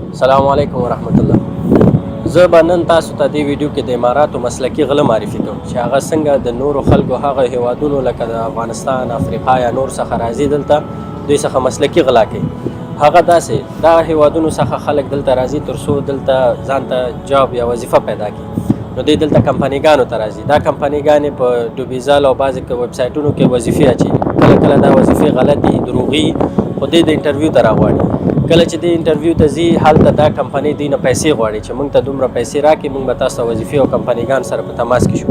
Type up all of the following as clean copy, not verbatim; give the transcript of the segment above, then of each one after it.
السلام علیکم ورحمت الله. زه به نن تاسو ته دې ویډیو کې د اماراتو مسلکي غله معرفي کوم چې هغه څنګه د نورو خلکو هغه هیوادونو لکه د افغانستان، افریقا یا نور څخه راځي دلته دوی څخه مسلکي غلا کوي. هغه داسې دا هیوادونو څخه خلک دلته راځي تر څو دلته ځان ته جاب یا وظیفه پیدا کړي. نو دوی دلته کمپنیګانو ته راځي. دا کمپنیګانې په ډوبیزل او بعضې ویب سایټونو کې وظیفې اچوي. کله کله دا وظیفې غلطي دروغي خو دوی د انټرویو ته راغواړي. کله چې د انټرویو ته ځي هلته دا کمپنۍ دوی نه پیسې غواړي چې موږ ته دومره پیسې راکړي، موږ به تاسو ته وظیفې او کمپنیګان سره په تماس کې شو.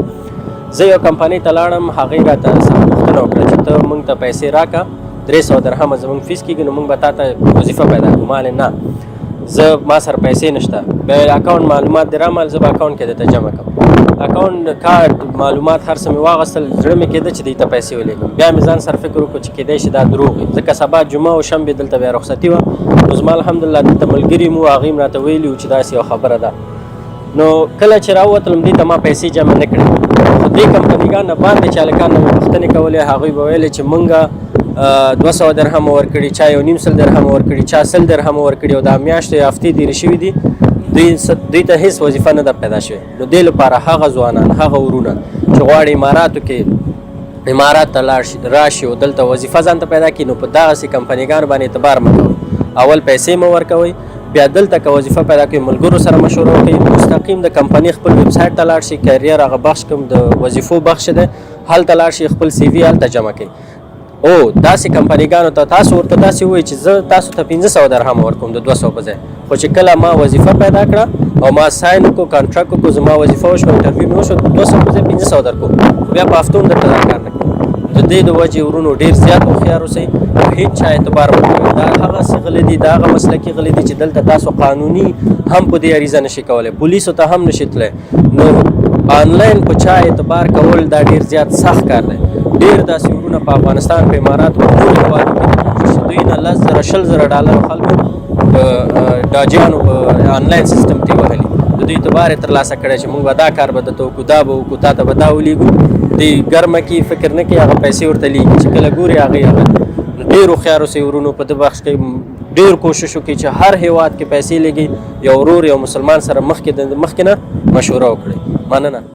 زه یو کمپنۍ ته لاړم، هغې راته پوښتنه وکړه چې ته موږ ته پیسې راکړه، 300 درهمه زموږ فیس کېږي، نو موږ به تا ته وظیفه پیدا کړو. ما نه، ما سره پیسې نشته. بیا اکاونټ معلومات دې رامال، زه به اکاونټ کې درته جمع کړم. اکاونټ کارت معلومات هر څه مې واغوستل، زړه مې کېده چې دوی ته پیسې ولېږم. بیا مې ځان سره فکر وکړو چې کېدای شي دا دروغ وي، ځکه سبا جمعه او شنبې دلته بیا رخصتي وه. نو زما الحمدلله دلته ملګري مو، هغوی م راته ویلي وو چې داسې یو خبره ده. نو کله چې راووتلم دوی ته ما پیسې جمع نه کړې. خو دې کمپنیګان نه باندې چې هلکان نه مې پوښتنې کولې، هغوی به ویلې چې موږ 200 درهمه ورکړي، چا 1.5 درهمه ورکړي، چا 100 درهمه ورکړي، او دا میاشتې هفتې تېرې شوي دي، دوی ته هیڅ وظیفه نه ده پیدا شوې. نو دې لپاره هغه ځوانان، هغه ورونه چې غواړي اماراتو کې امارات ته راشي او دلته وظیفه ځان ته پیدا کړي، نو په دغسې کمپنیګانو باندې اعتبار مه کوئ. اول پیسې مه ورکوئ، بیا دلته که وظیفه پیدا کوئ ملګرو سره مشوره وکړئ، مستقیم د کمپنۍ خپل ویب سایټ ته لاړ شئ، کیریر هغه بخش کوم د وظیفو بخش دی، هلته لاړ شئ، خپل سی وي هلته جمع کړئ. او داسې کمپنیګانو ته تاسو ورته داسې ووایئ چې زه تاسو ته 500 درهمه ورکوم د 200 په ځای. خو چې کله ما وظیفه پیدا کړه او ما ساین وکړو، کانټراکټ وکړو، زما وظیفه وشوه، انټرویو مې وشو، 200 په ځای 500 درکوم. بیا په هفتو هم درته دا کار نه کوم. د دې د وجې ورونو ډېر زیات هوښیار اوسئ، هېڅ چا اعتبار مه کوئ. دا هغسې غلې دي، دا هغه مسلکي غلې دي چې دلته تاسو قانوني هم په دې عریضه نشئ کولی، پولیسو ته هم نشئ تللی. نو آنلاین په چا اعتبار کول دا ډېر زیات سخت کار دی. ډېر داسې ورونه په افغانستان، په اماراتو، په ټولو هېوادو کې چې دوی نه 10,000 20,000 ډالر خلکو په ډاجیانو په آنلاین سیستم کې وهلي. د دوی اعتبار یې ترلاسه کړی چې موږ به دا کار به درته وکړو، دا به وکړو، تا ته به دا ولیږو. دوی ګرمه کې فکر نه کوي، هغه پیسې ورته لیږي چې کله ګوري هغې. نو ډېر هوښیار اوسئ ورونو، په دې بخش کې ډېر کوشش وکړئ چې هر هېواد کې پیسې لیږي، یو ورور یو مسلمان سره مخکې نه مشوره وکړئ. مننه.